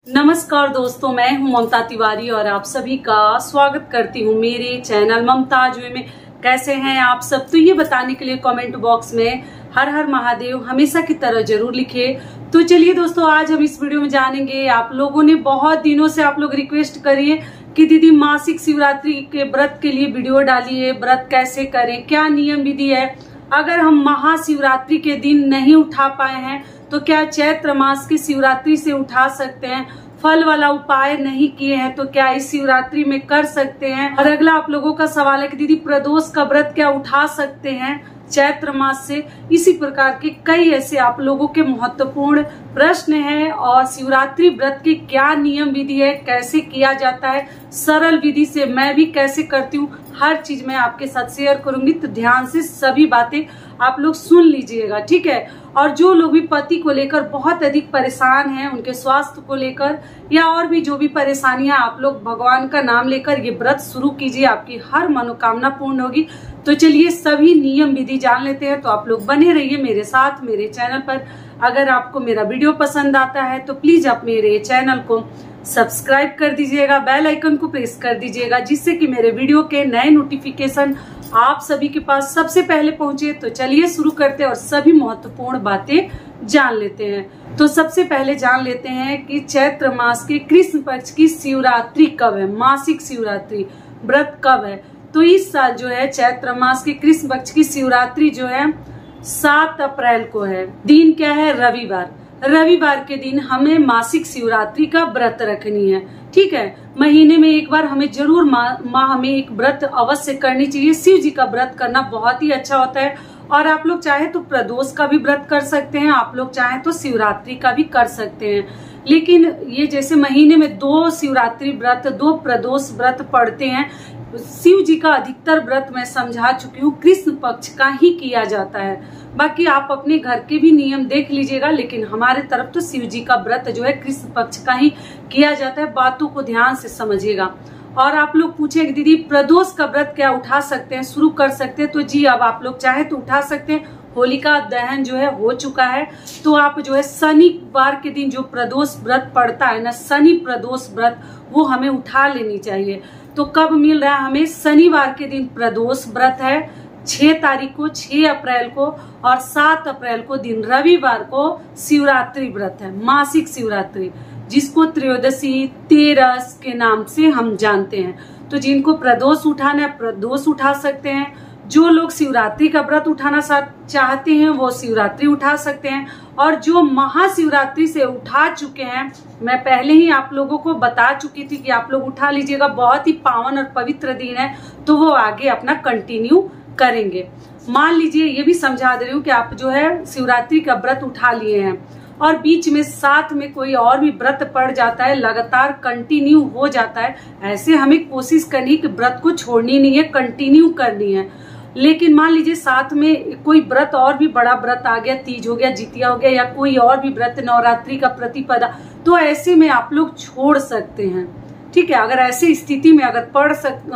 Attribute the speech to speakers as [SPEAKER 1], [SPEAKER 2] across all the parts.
[SPEAKER 1] नमस्कार दोस्तों, मैं हूं ममता तिवारी और आप सभी का स्वागत करती हूं मेरे चैनल ममताज वे में। कैसे हैं आप सब? तो ये बताने के लिए कमेंट बॉक्स में हर हर महादेव हमेशा की तरह जरूर लिखे। तो चलिए दोस्तों, आज हम इस वीडियो में जानेंगे, आप लोगों ने बहुत दिनों से आप लोग रिक्वेस्ट करी है कि दीदी मासिक शिवरात्रि के व्रत के लिए वीडियो डालिए, व्रत कैसे करें, क्या नियम विधि है, अगर हम महाशिवरात्रि के दिन नहीं उठा पाए हैं तो क्या चैत्र मास की शिवरात्रि से उठा सकते हैं, फल वाला उपाय नहीं किए हैं तो क्या इस शिवरात्रि में कर सकते हैं। और अगला आप लोगों का सवाल है कि दीदी प्रदोष का व्रत क्या उठा सकते हैं चैत्र मास से। इसी प्रकार के कई ऐसे आप लोगों के महत्वपूर्ण प्रश्न हैं और शिवरात्रि व्रत की क्या नियम विधि है, कैसे किया जाता है, सरल विधि से मैं भी कैसे करती हूँ, हर चीज मैं आपके साथ शेयर करूंगी। तो ध्यान से सभी बातें आप लोग सुन लीजिएगा, ठीक है। और जो लोग भी पति को लेकर बहुत अधिक परेशान हैं, उनके स्वास्थ्य को लेकर या और भी जो भी परेशानियां, आप लोग भगवान का नाम लेकर ये व्रत शुरू कीजिए, आपकी हर मनोकामना पूर्ण होगी। तो चलिए सभी नियम विधि जान लेते हैं। तो आप लोग बने रहिए मेरे साथ मेरे चैनल पर। अगर आपको मेरा वीडियो पसंद आता है तो प्लीज आप मेरे चैनल को सब्सक्राइब कर दीजिएगा, बेल आइकन को प्रेस कर दीजिएगा, जिससे कि मेरे वीडियो के नए नोटिफिकेशन आप सभी के पास सबसे पहले पहुंचे। तो चलिए शुरू करते हैं और सभी महत्वपूर्ण बातें जान लेते हैं। तो सबसे पहले जान लेते हैं कि चैत्र मास के कृष्ण पक्ष की शिवरात्रि कब है, मासिक शिवरात्रि व्रत कब है। तो इस साल जो है चैत्र मास के कृष्ण पक्ष की शिवरात्रि जो है 7 अप्रैल को है। दिन क्या है? रविवार। रविवार के दिन हमें मासिक शिवरात्रि का व्रत रखनी है, ठीक है। महीने में एक बार हमें जरूर माह में एक व्रत अवश्य करनी चाहिए। शिव जी का व्रत करना बहुत ही अच्छा होता है और आप लोग चाहे तो प्रदोष का भी व्रत कर सकते हैं, आप लोग चाहे तो शिवरात्रि का भी कर सकते हैं। लेकिन ये जैसे महीने में 2 शिवरात्रि व्रत, 2 प्रदोष व्रत पड़ते हैं। शिव जी का अधिकतर व्रत मैं समझा चुकी हूँ कृष्ण पक्ष का ही किया जाता है। बाकी आप अपने घर के भी नियम देख लीजिएगा, लेकिन हमारे तरफ तो शिव जी का व्रत जो है कृष्ण पक्ष का ही किया जाता है। बातों को ध्यान से समझिएगा। और आप लोग पूछे कि दीदी प्रदोष का व्रत क्या उठा सकते हैं, शुरू कर सकते हैं? तो जी, अब आप लोग चाहे तो उठा सकते हैं। होलिका दहन जो है हो चुका है, तो आप जो है शनिवार के दिन जो प्रदोष व्रत पड़ता है ना, शनि प्रदोष व्रत, वो हमें उठा लेनी चाहिए। तो कब मिल रहा है हमें? शनिवार के दिन प्रदोष व्रत है 6 तारीख को, 6 अप्रैल को, और 7 अप्रैल को दिन रविवार को शिवरात्रि व्रत है, मासिक शिवरात्रि, जिसको त्रयोदशी, तेरस के नाम से हम जानते हैं। तो जिनको प्रदोष उठाना है प्रदोष उठा सकते हैं। जो लोग शिवरात्रि का व्रत उठाना चाहते हैं वो शिवरात्रि उठा सकते हैं। और जो महाशिवरात्रि से उठा चुके हैं, मैं पहले ही आप लोगों को बता चुकी थी कि आप लोग उठा लीजिएगा, बहुत ही पावन और पवित्र दिन है, तो वो आगे अपना कंटिन्यू करेंगे। मान लीजिए, ये भी समझा दे रही हूँ कि आप जो है शिवरात्रि का व्रत उठा लिए हैं और बीच में साथ में कोई और भी व्रत पड़ जाता है, लगातार कंटिन्यू हो जाता है, ऐसे हमें कोशिश करनी कि व्रत को छोड़नी नहीं है, कंटिन्यू करनी है। लेकिन मान लीजिए साथ में कोई व्रत और भी बड़ा व्रत आ गया, तीज हो गया, जितिया हो गया, या कोई और भी व्रत, नवरात्रि का प्रतिपदा, तो ऐसे में आप लोग छोड़ सकते हैं, ठीक है। अगर ऐसी स्थिति में अगर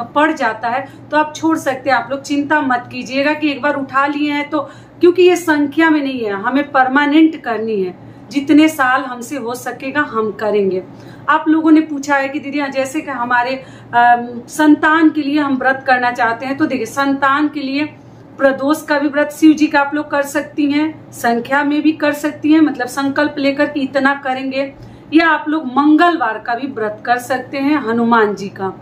[SPEAKER 1] पड़ जाता है तो आप छोड़ सकते हैं। आप लोग चिंता मत कीजिएगा कि एक बार उठा लिए हैं तो, क्योंकि ये संख्या में नहीं है, हमें परमानेंट करनी है। जितने साल हमसे हो सकेगा हम करेंगे। आप लोगों ने पूछा है कि दीदी जैसे कि हमारे संतान के लिए हम व्रत करना चाहते हैं, तो देखिए संतान के लिए प्रदोष का भी व्रत शिव जी का आप लोग कर सकती हैं, संख्या में भी कर सकती हैं, मतलब संकल्प लेकर कि इतना करेंगे। या आप लोग मंगलवार का भी व्रत कर सकते हैं, हनुमान जी का।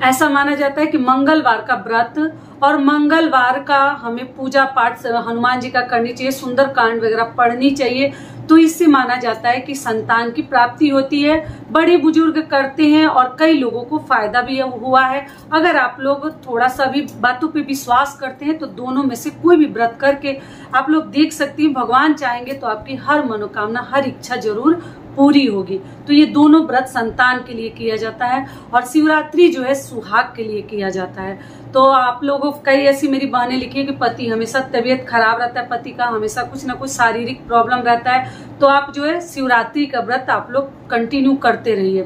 [SPEAKER 1] ऐसा माना जाता है कि मंगलवार का व्रत और मंगलवार का हमें पूजा पाठ हनुमान जी का करनी चाहिए, सुंदरकांड वगैरह पढ़नी चाहिए। तो इससे माना जाता है कि संतान की प्राप्ति होती है। बड़े बुजुर्ग करते हैं और कई लोगों को फायदा भी हुआ है। अगर आप लोग थोड़ा सा भी बातों पे विश्वास करते हैं तो दोनों में से कोई भी व्रत करके आप लोग देख सकती हैं। भगवान चाहेंगे तो आपकी हर मनोकामना, हर इच्छा जरूर पूरी होगी। तो ये दोनों व्रत संतान के लिए किया जाता है और शिवरात्रि जो है सुहाग के लिए किया जाता है। तो आप लोगों को कई ऐसी मेरी बहनें लिखी है कि पति हमेशा तबीयत खराब रहता है, पति का हमेशा कुछ ना कुछ शारीरिक प्रॉब्लम रहता है, तो आप जो है शिवरात्रि का व्रत आप लोग कंटिन्यू करते रहिए।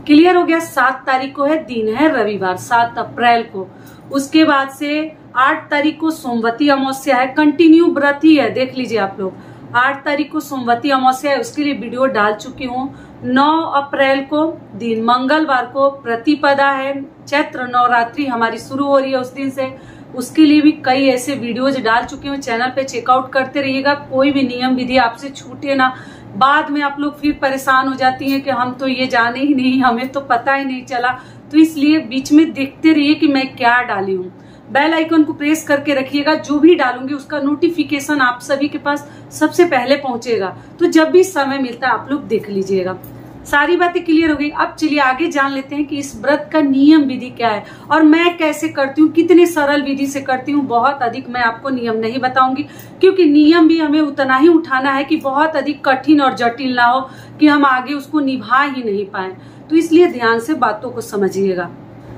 [SPEAKER 1] क्लियर हो गया? 7 तारीख को है, दिन है रविवार, 7 अप्रैल को। उसके बाद से 8 तारीख को सोमवती अमावस्या है, कंटिन्यू व्रत ही है, देख लीजिए आप लोग। 8 तारीख को सोमवती अमावस्या है, उसके लिए वीडियो डाल चुकी हूँ। 9 अप्रैल को दिन मंगलवार को प्रतिपदा है, चैत्र नवरात्रि हमारी शुरू हो रही है उस दिन से, उसके लिए भी कई ऐसे वीडियोज डाल चुकी हूँ। चैनल पे चेकआउट करते रहिएगा, कोई भी नियम विधि आपसे छूटे ना। बाद में आप लोग फिर परेशान हो जाती हैं कि हम तो ये जाने ही नहीं, हमें तो पता ही नहीं चला। तो इसलिए बीच में देखते रहिए कि मैं क्या डाली हूँ। बेल आइकन को प्रेस करके रखिएगा, जो भी डालूंगी उसका नोटिफिकेशन आप सभी के पास सबसे पहले पहुंचेगा। तो जब भी समय मिलता है आप लोग देख लीजिएगा। सारी बातें क्लियर हो गई। अब चलिए आगे जान लेते हैं कि इस व्रत का नियम विधि क्या है और मैं कैसे करती हूँ, कितने सरल विधि से करती हूँ। बहुत अधिक मैं आपको नियम नहीं बताऊंगी, क्योंकि नियम भी हमें उतना ही उठाना है कि बहुत अधिक कठिन और जटिल ना हो कि हम आगे उसको निभा ही नहीं पाए। तो इसलिए ध्यान से बातों को समझिएगा।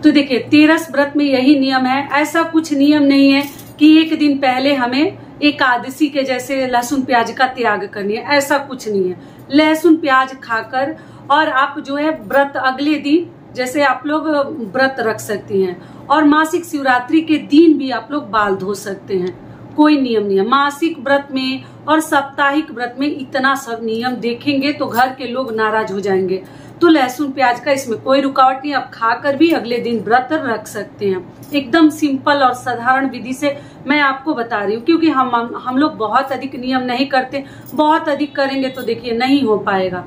[SPEAKER 1] तो देखिए, तेरस व्रत में यही नियम है। ऐसा कुछ नियम नहीं है कि एक दिन पहले हमें एकादशी के जैसे लहसुन प्याज का त्याग करनी है, ऐसा कुछ नहीं है। लहसुन प्याज खाकर और आप जो है व्रत अगले दिन जैसे आप लोग व्रत रख सकती हैं, और मासिक शिवरात्रि के दिन भी आप लोग बाल धो सकते हैं। कोई नियम नहीं है। मासिक व्रत में और साप्ताहिक व्रत में इतना सब नियम देखेंगे तो घर के लोग नाराज हो जाएंगे। तो लहसुन प्याज का इसमें कोई रुकावट नहीं, आप खाकर भी अगले दिन व्रत रख सकते हैं। एकदम सिंपल और साधारण विधि से मैं आपको बता रही हूँ, क्योंकि हम लोग बहुत अधिक नियम नहीं करते। बहुत अधिक करेंगे तो देखिए नहीं हो पाएगा।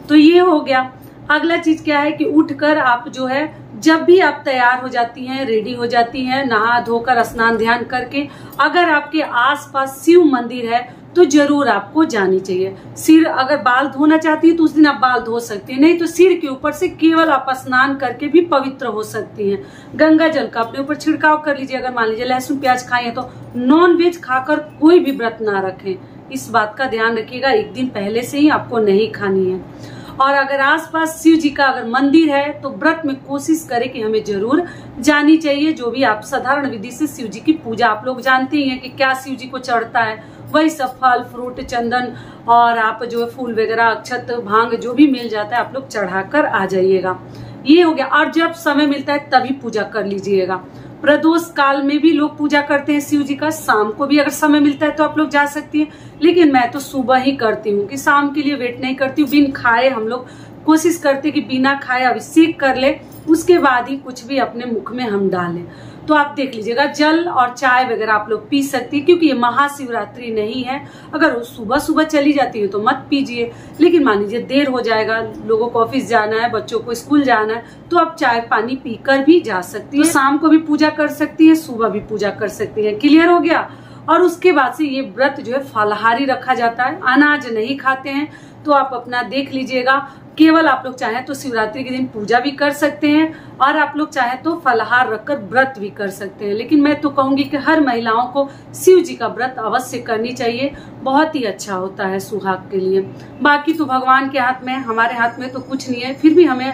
[SPEAKER 1] तो ये हो गया। अगला चीज क्या है कि उठकर आप जो है जब भी आप तैयार हो जाती हैं, रेडी हो जाती हैं, नहा धोकर स्नान ध्यान करके, अगर आपके आसपास शिव मंदिर है तो जरूर आपको जानी चाहिए। सिर अगर बाल धोना चाहती है तो उस दिन आप बाल धो सकती हैं, नहीं तो सिर के ऊपर से केवल आप स्नान करके भी पवित्र हो सकती हैं। गंगा जल का अपने ऊपर छिड़काव कर लीजिए। अगर मान लीजिए लहसुन प्याज खाए तो नॉन वेज खाकर कोई भी व्रत ना रखें, इस बात का ध्यान रखिएगा। एक दिन पहले से ही आपको नहीं खानी है। और अगर आसपास शिव जी का अगर मंदिर है तो व्रत में कोशिश करें कि हमें जरूर जानी चाहिए। जो भी आप साधारण विधि से शिव जी की पूजा, आप लोग जानते ही हैं कि क्या शिव जी को चढ़ता है, वही सब फल फ्रूट चंदन और आप जो है फूल वगैरह अक्षत भांग जो भी मिल जाता है आप लोग चढ़ाकर आ जाइएगा। ये हो गया। और जब समय मिलता है तभी पूजा कर लीजिएगा। प्रदोष काल में भी लोग पूजा करते हैं शिव जी का। शाम को भी अगर समय मिलता है तो आप लोग जा सकती हैं, लेकिन मैं तो सुबह ही करती हूँ कि शाम के लिए वेट नहीं करती हूँ। बिन खाए हम लोग कोशिश करते कि बिना खाए अभिषेक कर ले, उसके बाद ही कुछ भी अपने मुख में हम डालें। तो आप देख लीजिएगा, जल और चाय वगैरह आप लोग पी सकती है, क्योंकि ये महाशिवरात्रि नहीं है। अगर सुबह सुबह चली जाती है तो मत पीजिए, लेकिन मान लीजिए देर हो जाएगा, लोगों को ऑफिस जाना है, बच्चों को स्कूल जाना है, तो आप चाय पानी पीकर भी जा सकती है। तो शाम को भी पूजा कर सकती है, सुबह भी पूजा कर सकती है। क्लियर हो गया। और उसके बाद से ये व्रत जो है फलाहारी रखा जाता है, अनाज नहीं खाते हैं। तो आप अपना देख लीजिएगा। केवल आप लोग चाहें तो शिवरात्रि के दिन पूजा भी कर सकते हैं, और आप लोग चाहें तो फलाहार रखकर व्रत भी कर सकते हैं। लेकिन मैं तो कहूंगी कि हर महिलाओं को शिव जी का व्रत अवश्य करनी चाहिए, बहुत ही अच्छा होता है सुहाग के लिए। बाकी तो भगवान के हाथ में, हमारे हाथ में तो कुछ नहीं है, फिर भी हमें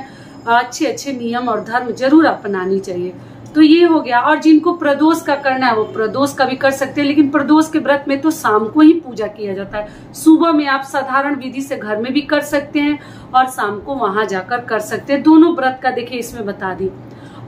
[SPEAKER 1] अच्छे अच्छे नियम और धर्म जरूर अपनानी चाहिए। तो ये हो गया। और जिनको प्रदोष का करना है वो प्रदोष का भी कर सकते हैं, लेकिन प्रदोष के व्रत में तो शाम को ही पूजा किया जाता है। सुबह में आप साधारण विधि से घर में भी कर सकते हैं और शाम को वहां जाकर कर सकते हैं। दोनों व्रत का देखिए इसमें बता दी।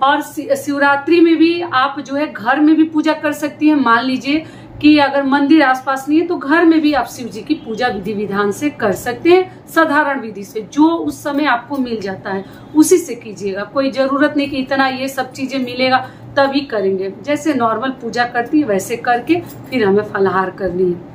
[SPEAKER 1] और शिवरात्रि में भी आप जो है घर में भी पूजा कर सकती हैं। मान लीजिए कि अगर मंदिर आसपास नहीं है तो घर में भी आप शिव जी की पूजा विधि विधान से कर सकते हैं, साधारण विधि से, जो उस समय आपको मिल जाता है उसी से कीजिएगा। कोई जरूरत नहीं कि इतना ये सब चीजें मिलेगा तभी करेंगे। जैसे नॉर्मल पूजा करती है वैसे करके फिर हमें फलाहार करनी है।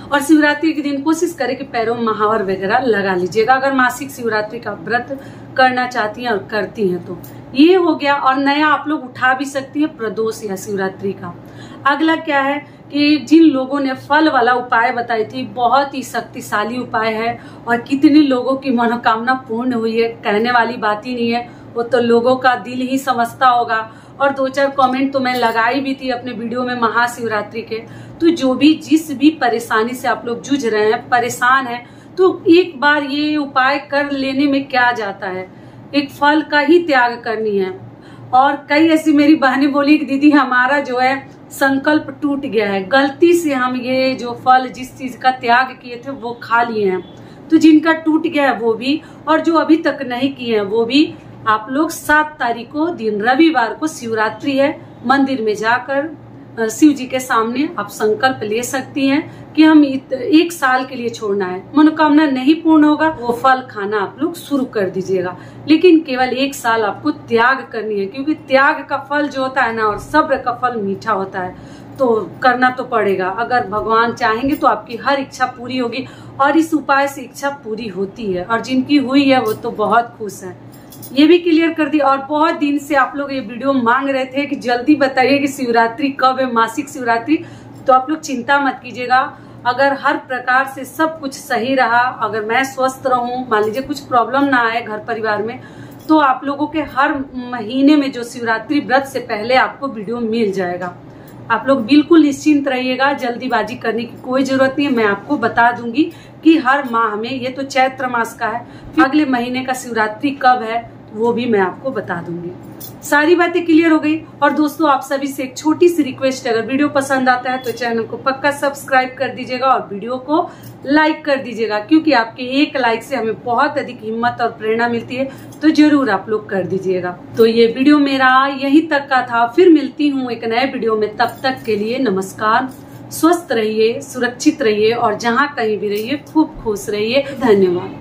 [SPEAKER 1] और शिवरात्रि के दिन कोशिश करें कि पैरों में महावर वगैरह लगा लीजिएगा, अगर मासिक शिवरात्रि का व्रत करना चाहती हैं और करती हैं तो। ये हो गया। और नया आप लोग उठा भी सकती है प्रदोष या शिवरात्रि का। अगला क्या है कि जिन लोगों ने फल वाला उपाय बताई थी, बहुत ही शक्तिशाली उपाय है और कितने लोगों की मनोकामना पूर्ण हुई है, कहने वाली बात ही नहीं है। वो तो लोगों का दिल ही समझता होगा। और 2-4 कमेंट तो मैं लगाई भी थी अपने वीडियो में महाशिवरात्रि के। तो जो भी जिस भी परेशानी से आप लोग जूझ रहे हैं, परेशान हैं, तो एक बार ये उपाय कर लेने में क्या जाता है। एक फल का ही त्याग करनी है। और कई ऐसी मेरी बहनें बोली कि दीदी हमारा जो है संकल्प टूट गया है, गलती से हम ये जो फल जिस चीज का त्याग किए थे वो खा लिए हैं। तो जिनका टूट गया है वो भी, और जो अभी तक नहीं किए हैं वो भी, आप लोग 7 तारीख को दिन रविवार को शिवरात्रि है, मंदिर में जाकर शिव जी के सामने आप संकल्प ले सकती हैं कि हम 1 साल के लिए छोड़ना है। मनोकामना नहीं पूर्ण होगा वो फल खाना आप लोग शुरू कर दीजिएगा, लेकिन केवल 1 साल आपको त्याग करनी है, क्योंकि त्याग का फल जो होता है ना, और सब्र का फल मीठा होता है, तो करना तो पड़ेगा। अगर भगवान चाहेंगे तो आपकी हर इच्छा पूरी होगी, और इस उपाय से इच्छा पूरी होती है, और जिनकी हुई है वो तो बहुत खुश है। ये भी क्लियर कर दिया। और बहुत दिन से आप लोग ये वीडियो मांग रहे थे कि जल्दी बताइए कि शिवरात्रि कब है, मासिक शिवरात्रि। तो आप लोग चिंता मत कीजिएगा, अगर हर प्रकार से सब कुछ सही रहा, अगर मैं स्वस्थ रहूं, मान लीजिए कुछ प्रॉब्लम ना आए घर परिवार में, तो आप लोगों के हर महीने में जो शिवरात्रि व्रत से पहले आपको वीडियो मिल जाएगा। आप लोग बिल्कुल निश्चिंत रहिएगा, जल्दीबाजी करने की कोई जरूरत नहीं है। मैं आपको बता दूंगी कि हर माह में, ये तो चैत्र मास का है, अगले महीने का शिवरात्रि कब है वो भी मैं आपको बता दूंगी। सारी बातें क्लियर हो गई। और दोस्तों, आप सभी से एक छोटी सी रिक्वेस्ट है, अगर वीडियो पसंद आता है तो चैनल को पक्का सब्सक्राइब कर दीजिएगा और वीडियो को लाइक कर दीजिएगा, क्योंकि आपके एक लाइक से हमें बहुत अधिक हिम्मत और प्रेरणा मिलती है, तो जरूर आप लोग कर दीजिएगा। तो ये वीडियो मेरा यहीं तक का था, फिर मिलती हूँ एक नए वीडियो में। तब तक के लिए नमस्कार, स्वस्थ रहिए, सुरक्षित रहिए, और जहाँ कहीं भी रहिए खूब खुश रहिए। धन्यवाद।